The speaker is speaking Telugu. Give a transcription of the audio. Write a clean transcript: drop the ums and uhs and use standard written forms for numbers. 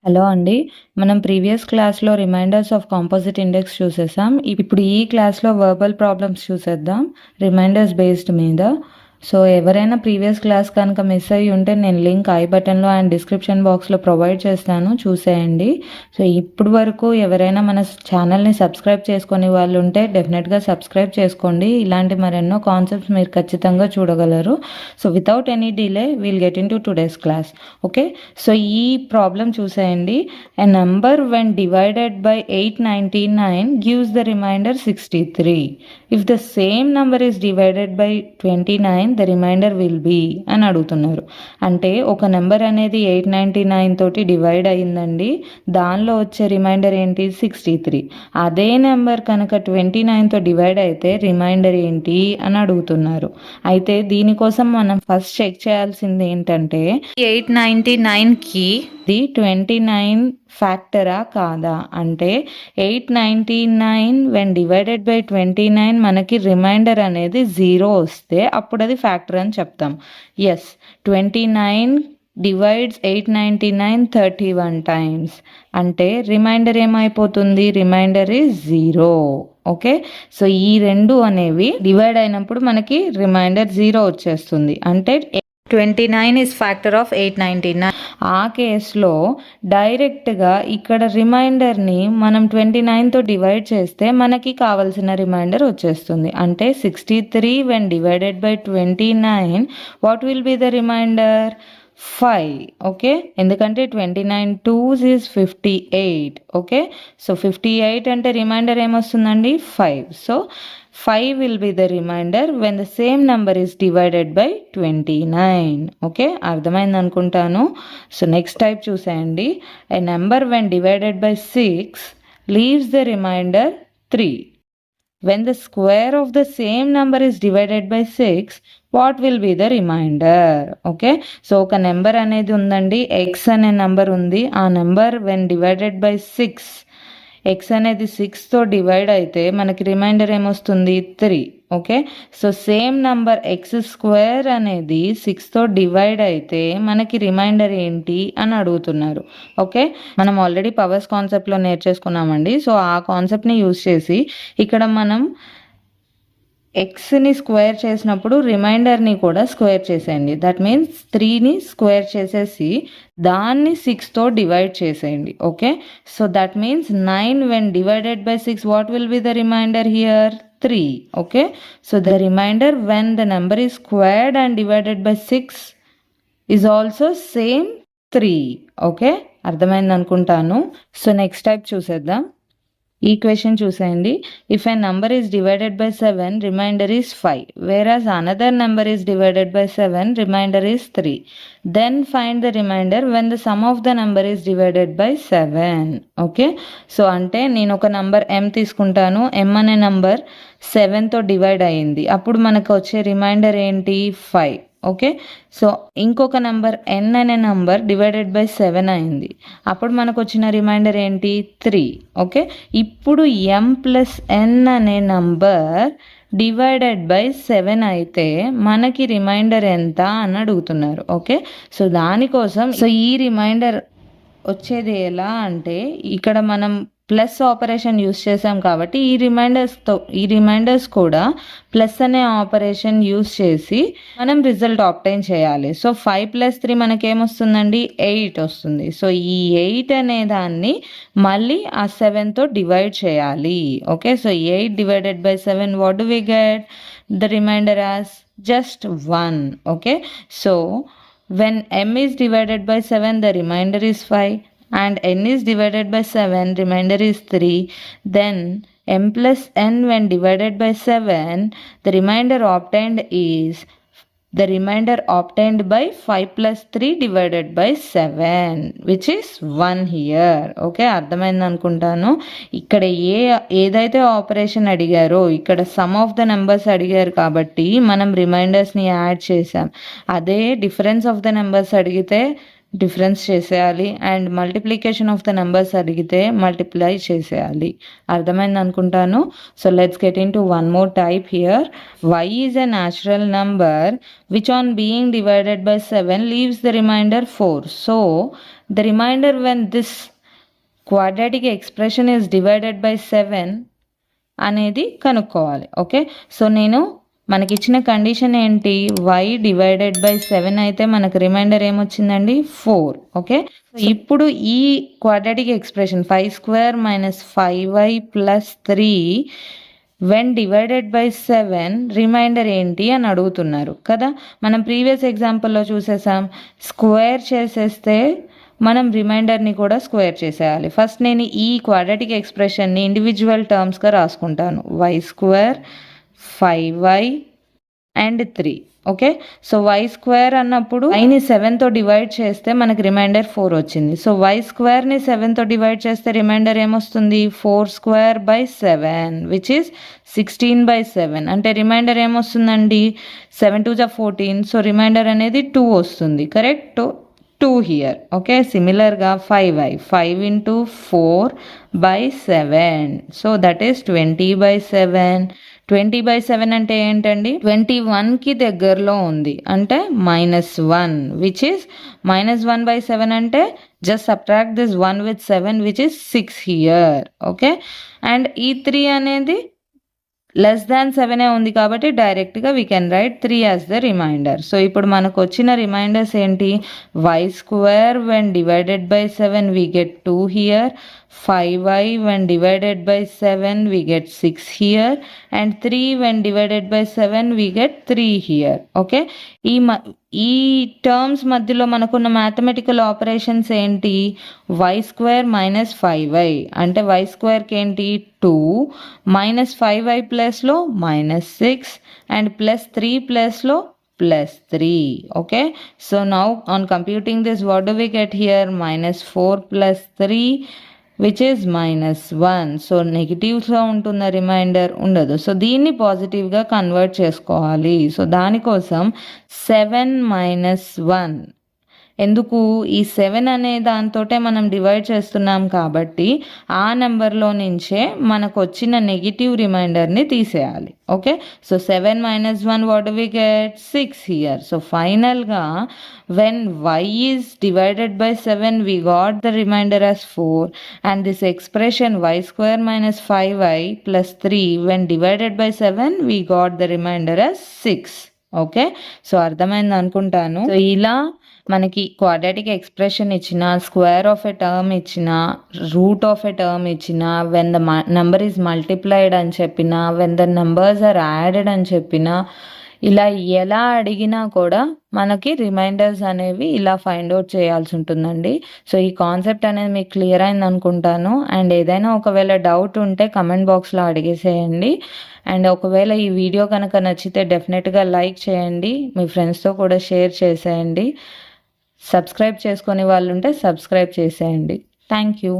హలో అండి. మనం ప్రీవియస్ క్లాస్‌లో రిమైండర్స్ ఆఫ్ కాంపోజిట్ ఇండెక్స్ చూసేసాం. ఇప్పుడు ఈ క్లాస్‌లో వర్బల్ ప్రాబ్లమ్స్ చూసేద్దాం రిమైండర్స్ బేస్డ్ మీద. సో ఎవరైనా ప్రీవియస్ క్లాస్ కనుక మిస్ అయ్యి ఉంటే నేను లింక్ ఐ బటన్లో అండ్ డిస్క్రిప్షన్ బాక్స్లో ప్రొవైడ్ చేస్తాను, చూసేయండి. సో ఇప్పుడు వరకు ఎవరైనా మన ఛానల్ని సబ్స్క్రైబ్ చేసుకునే వాళ్ళు ఉంటే డెఫినెట్గా సబ్స్క్రైబ్ చేసుకోండి. ఇలాంటి మరెన్నో కాన్సెప్ట్స్ మీరు ఖచ్చితంగా చూడగలరు. So without any delay will get in to today's class. Okay, so ఈ ప్రాబ్లం చూసేయండి. A number when divided by 899 gives the remainder 63. If the same number is divided by 29, the remainder will be అని అడుగుతున్నారు. అంటే ఒక నెంబర్ అనేది 899 తోటి డివైడ్ అయిందండి, దానిలో వచ్చే రిమైండర్ ఏంటి 63. అదే నెంబర్ కనుక 29తో డివైడ్ అయితే రిమైండర్ ఏంటి అని అడుగుతున్నారు. అయితే దీనికోసం మనం ఫస్ట్ చెక్ చేయాల్సింది ఏంటంటే 899కి ది 29 ఫ్యాక్టరా కాదా అంటే 899 వెన్ డివైడెడ్ బై 29 మనకి రిమైండర్ అనేది 0 వస్తే అప్పుడు అది ఫ్యాక్టర్ అని చెప్తాం. ఎస్, 29 డివైడ్స్ 899 31 టైమ్స్ అంటే రిమైండర్ ఏమైపోతుంది, రిమైండర్ ఈజ్ 0. ఓకే, సో ఈ రెండు అనేవి డివైడ్ అయినప్పుడు మనకి రిమైండర్ 0 వచ్చేస్తుంది. అంటే 29 ఈజ్ ఫ్యాక్టర్ ఆఫ్ 899. ఆ కేసులో డైరెక్ట్గా ఇక్కడ రిమైండర్ని మనం 29తో డివైడ్ చేస్తే మనకి కావాల్సిన రిమైండర్ వచ్చేస్తుంది. అంటే 63 when divided by 29 what will be the remainder 5. Okay, ఎందుకంటే 29 2s ఈజ్ 58. ఓకే, సో 58 అంటే రిమైండర్ ఏమొస్తుందండి 5. So 5 will be the remainder when the same number is divided by 29. Okay, అర్థమైంది అనుకుంటాను. సో నెక్స్ట్ టైప్ చూసేయండి. A number when divided by 6 leaves the remainder 3. When the square of the same number is divided by 6, what will be the remainder? Okay, so ఒక నెంబర్ అనేది ఉందండి, x అనే నెంబర్ ఉంది. ఆ number when divided by 6, x అనేది 6తో డివైడ్ అయితే మనకి రిమైండర్ ఏమొస్తుంది 3. Okay, so same number X square అనేది 6తో డివైడ్ అయితే మనకి రిమైండర్ ఏంటి అని అడుగుతున్నారు. ఓకే, మనం ఆల్రెడీ పవర్స్ కాన్సెప్ట్లో నేర్చేసుకున్నామండి. సో ఆ కాన్సెప్ట్ని యూజ్ చేసి ఇక్కడ మనం ఎక్స్ని స్క్వేర్ చేసినప్పుడు రిమైండర్ని కూడా స్క్వేర్ చేసేయండి. దట్ మీన్స్ 3ని స్క్వేర్ చేసేసి దాన్ని 6తో డివైడ్ చేసేయండి. Okay, so that means 9 when divided by 6 what will be the remainder here 3. Okay, so the remainder when the number is squared and divided by 6 is also same 3. Okay, అర్థమైంది అనుకుంటాను. సో నెక్స్ట్ టైప్ చూసేద్దాం. ఈక్వేషన్ చూసేయండి. If a number is divided by 7 remainder is 5, whereas another number is divided by 7 remainder is 3. Then find the remainder when the sum of the number is divided by 7. Okay, so అంటే నేను ఒక నంబర్ m తీసుకుంటాను. m అనే నంబర్ 7తో డివైడ్ అయ్యింది, అప్పుడు మనకు వచ్చే రిమైండర్ ఏంటి 5. ఓకే, సో ఇంకొక నెంబర్ n అనే నెంబర్ డివైడెడ్ బై 7 అయింది, అప్పుడు మనకు వచ్చిన రిమైండర్ ఏంటి 3. ఓకే, ఇప్పుడు m ప్లస్ n అనే నంబర్ డివైడెడ్ బై 7 అయితే మనకి రిమైండర్ ఎంత అని అడుగుతున్నారు. ఓకే, సో దానికోసం సో ఈ రిమైండర్ వచ్చేది ఎలా అంటే ఇక్కడ మనం ప్లస్ ఆపరేషన్ యూస్ చేసాం కాబట్టి ఈ రిమైండర్స్ కూడా ప్లస్ అనే ఆపరేషన్ యూస్ చేసి మనం రిజల్ట్ ఆబ్టైన్ చేయాలి. సో 5 + 3 మనకేమొస్తుందండి 8 వస్తుంది. సో ఈ 8 అనే దాన్ని మళ్ళీ ఆ 7తో డివైడ్ చేయాలి. Okay, so 8 divided by 7 what do we get the remainder as just 1. Okay, so when m is divided by 7 the remainder is 5 and n is divided by 7 remainder is 3. Then m plus n when divided by 7 the remainder obtained is the remainder obtained by 5 plus 3 divided by 7 which is 1 here. Okay, అర్థమైంది అనుకుంటాను. ఇక్కడ ఏదైతే ఆపరేషన్ అడిగారో ఇక్కడ సమ్ ఆఫ్ ద నెంబర్స్ అడిగారు కాబట్టి మనం రిమైండర్స్ని యాడ్ చేసాం. అదే డిఫరెన్స్ ఆఫ్ ద నెంబర్స్ అడిగితే డిఫరెన్స్ చేసేయాలి and multiplication of the numbers అడిగితే మల్టిప్లై చేసేయాలి. అర్థమైంది అనుకుంటాను. So let's get into one more type here. y is a natural number which on being divided by 7 leaves the remainder 4. So the remainder when this quadratic expression is divided by 7 అనేది కనుక్కోవాలి. ఓకే, సో మనకిచ్చిన కండిషన్ ఏంటి, y డివైడెడ్ బై 7 అయితే మనకు రిమైండర్ ఏమొచ్చిందండి 4. ఓకే, ఇప్పుడు ఈ quadratic expression 5² - 5y + 3 when divided by 7 remainder ఏంటి అని అడుగుతున్నారు కదా. మనం ప్రీవియస్ ఎగ్జాంపుల్లో చూసేసాం, స్క్వేర్ చేసేస్తే మనం రిమైండర్ని కూడా స్క్వేర్ చేసేయాలి. ఫస్ట్ నేను ఈ క్వాడ్రాటిక్ ఎక్స్ప్రెషన్ని ఇండివిజువల్ టర్మ్స్గా రాసుకుంటాను. y² 5y and 3. Okay, so y² అన్నప్పుడు yని 7తో డివైడ్ చేస్తే మనకి రిమైండర్ 4 వచ్చింది. సో y²ని 7తో డివైడ్ చేస్తే రిమైండర్ ఏమొస్తుంది 4² / 7 విచ్ ఈస్ 16/7. అంటే రిమైండర్ ఏమొస్తుందండి 7 2 = 14. సో రిమైండర్ అనేది 2 వస్తుంది. Correct, 2 here. ఓకే, సిమిలర్గా 5y 5 × 4/7. So that is 20/7. 20/7 అంటే ఏంటండి 21కి దగ్గరలో ఉంది అంటే -1 విచ్ ఈస్ -1/7 అంటే just subtract this 1 with 7 which is 6 here. Okay, and ఈ 3 అనేది <7 ఉంది కాబట్టి డైరెక్ట్గా we can write 3 as the remainder. So ఇప్పుడు మనకు వచ్చిన రిమైండర్స్ ఏంటి, y² when divided by 7 we get 2 here, 5y when divided by 7 we get 6 here, and 3 when divided by 7 we get 3 here. Okay, ఈ టర్మ్స్ మధ్యలో మనకున్న మ్యాథమెటికల్ ఆపరేషన్స్ ఏంటి, y² - 5y అంటే y²కి ఏంటి 2 -5y ప్లస్లో -6 అండ్ +3 ప్లస్లో +3. okay, so now on computing this what do we get here, -4 + 3 which is -1. So నెగిటివ్స్లో ఉంటున్న రిమైండర్ ఉండదు. సో దీన్ని పాజిటివ్గా కన్వర్ట్ చేసుకోవాలి. సో దానికోసం 7 - 1 ఎందుకు, ఈ 7 అనే దాంతోటే మనం డివైడ్ చేస్తున్నాం కాబట్టి ఆ నెంబర్లో నుంచే మనకు వచ్చిన నెగిటివ్ రిమైండర్ని తీసేయాలి. Okay, so 7 - 1 what do we get 6 here. So ఫైనల్గా when y is divided by 7 we got the remainder as 4, and this expression y² - 5y + 3 when divided by 7 we got the remainder as 6. Okay, so అర్థమైంది అనుకుంటాను. సో ఇలా మనకి క్వాడ్రాటిక్ ఎక్స్ప్రెషన్ ఇచ్చిన, స్క్వేర్ ఆఫ్ ఎ టర్మ్ ఇచ్చిన, రూట్ ఆఫ్ ఎ టర్మ్ ఇచ్చిన, when the number is multiplied అని చెప్పిన, when the numbers are added అని చెప్పిన, ఇలా ఎలా అడిగినా కూడా మనకి రిమైండర్స్ అనేవి ఇలా ఫైండ్ అవుట్ చేయాల్సి ఉంటుందండి. సో ఈ కాన్సెప్ట్ అనేది మీకు క్లియర్ అయింది అనుకుంటాను. అండ్ ఏదైనా ఒకవేళ డౌట్ ఉంటే కమెంట్ బాక్స్లో అడిగేసేయండి. అండ్ ఒకవేళ ఈ వీడియో కనుక నచ్చితే డెఫినెట్గా లైక్ చేయండి, మీ ఫ్రెండ్స్తో కూడా షేర్ చేసేయండి. సబ్స్క్రైబ్ చేసుకునే వాళ్ళు ఉంటే సబ్స్క్రైబ్ చేసేయండి. Thank you.